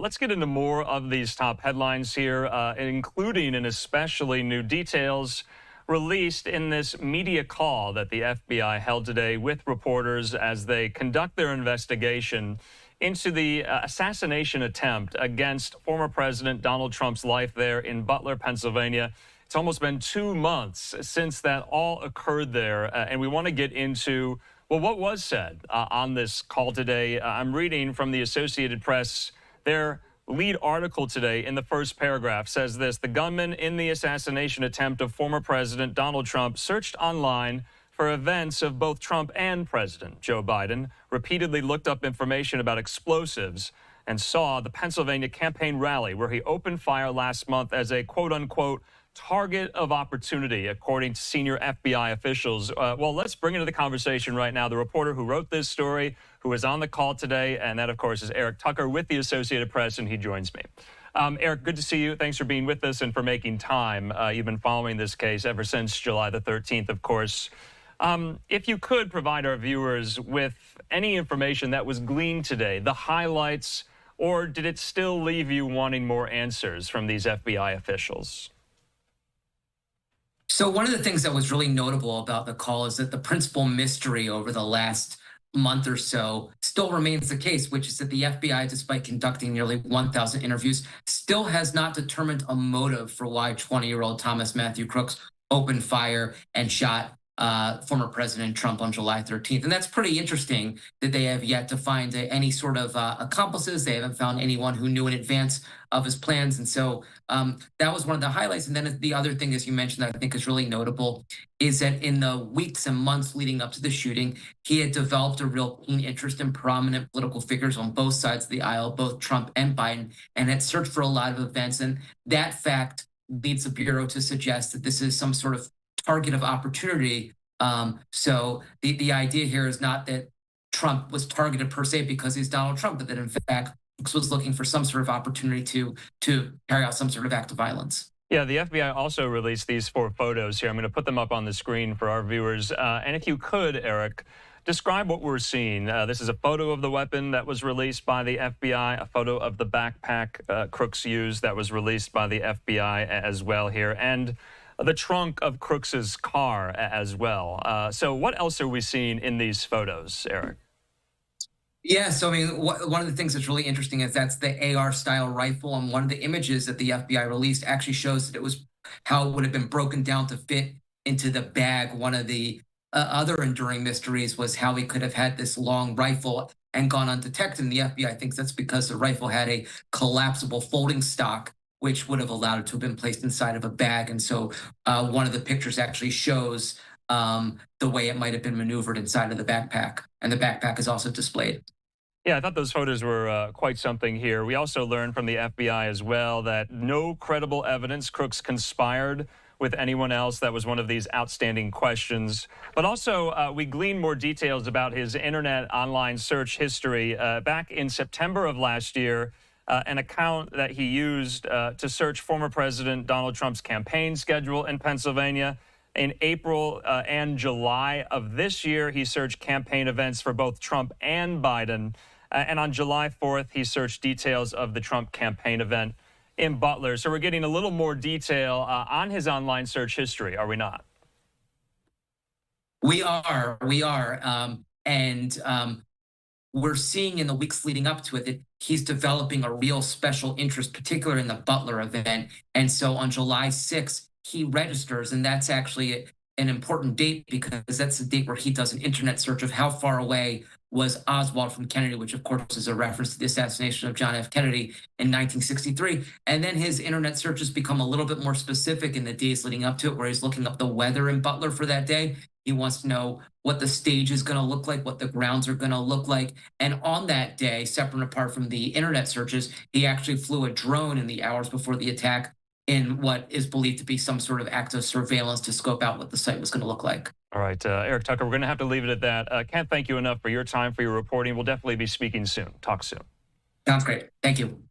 Let's get into more of these top headlines here, including and especially new details released in this media call that the FBI held today with reporters as they conduct their investigation into the assassination attempt against former President Donald Trump's life there in Butler, Pennsylvania. It's almost been 2 months since that all occurred there, and we want to get into, well, what was said on this call today. I'm reading from the Associated Press. Their lead article today in the first paragraph says this: the gunman in the assassination attempt of former President Donald Trump searched online for events of both Trump and President Joe Biden, repeatedly looked up information about explosives, and saw the Pennsylvania campaign rally where he opened fire last month as a quote-unquote target of opportunity, according to senior FBI officials. Well, let's bring into the conversation right now the reporter who wrote this story, who is on the call today, and that, of course, is Eric Tucker with the Associated Press, and he joins me. Eric, good to see you. Thanks for being with us and for making time. You've been following this case ever since July the 13th, of course. If you could provide our viewers with any information that was gleaned today, the highlights, or did it still leave you wanting more answers from these FBI officials? So one of the things that was really notable about the call is that the principal mystery over the last month or so still remains the case, which is that the FBI, despite conducting nearly 1,000 interviews, still has not determined a motive for why 20-year-old Thomas Matthew Crooks opened fire and shot former President Trump on July 13th. And that's pretty interesting that they have yet to find any sort of accomplices. They haven't found anyone who knew in advance of his plans. And so that was one of the highlights. And then the other thing, as you mentioned, that I think is really notable is that in the weeks and months leading up to the shooting, he had developed a real keen interest in prominent political figures on both sides of the aisle, both Trump and Biden, and had searched for a lot of events. And that fact leads the Bureau to suggest that this is some sort of target of opportunity. So the idea here is not that Trump was targeted per se because he's Donald Trump, but that in fact was looking for some sort of opportunity to carry out some sort of act of violence. Yeah, the FBI also released these 4 photos here. I'm going to put them up on the screen for our viewers. And if you could, Eric, describe what we're seeing. This is a photo of the weapon that was released by the FBI, a photo of the backpack Crooks used that was released by the FBI as well here, and the trunk of Crooks's car as well. So what else are we seeing in these photos, Eric? Yeah, so I mean, one of the things that's really interesting is that's the AR-style rifle, and one of the images that the FBI released actually shows that it was how it would have been broken down to fit into the bag. One of the other enduring mysteries was how he could have had this long rifle and gone undetected. And the FBI thinks that's because the rifle had a collapsible folding stock, which would have allowed it to have been placed inside of a bag. And so one of the pictures actually shows the way it might have been maneuvered inside of the backpack. And the backpack is also displayed. Yeah, I thought those photos were quite something here. We also learned from the FBI as well that no credible evidence Crooks conspired with anyone else. That was one of these outstanding questions. But also, we gleaned more details about his internet online search history. Back in September of last year, an account that he used to search former President Donald Trump's campaign schedule in Pennsylvania. In April and July of this year, he searched campaign events for both Trump and Biden. And on July 4th, he searched details of the Trump campaign event in Butler. So we're getting a little more detail on his online search history, are we not? We are. We're seeing in the weeks leading up to it that he's developing a real special interest, particularly in the Butler event. And so on July 6th, he registers, and that's actually an important date because that's the date where he does an internet search of how far away was Oswald from Kennedy, which of course is a reference to the assassination of John F. Kennedy in 1963. And then his internet searches become a little bit more specific in the days leading up to it, where he's looking up the weather in Butler for that day. He wants to know what the stage is going to look like, what the grounds are going to look like. And on that day, separate and apart from the internet searches, he actually flew a drone in the hours before the attack in what is believed to be some sort of act of surveillance to scope out what the site was going to look like. All right, Eric Tucker, we're going to have to leave it at that. Can't thank you enough for your time, for your reporting. We'll definitely be speaking soon. Talk soon. Sounds great. Thank you.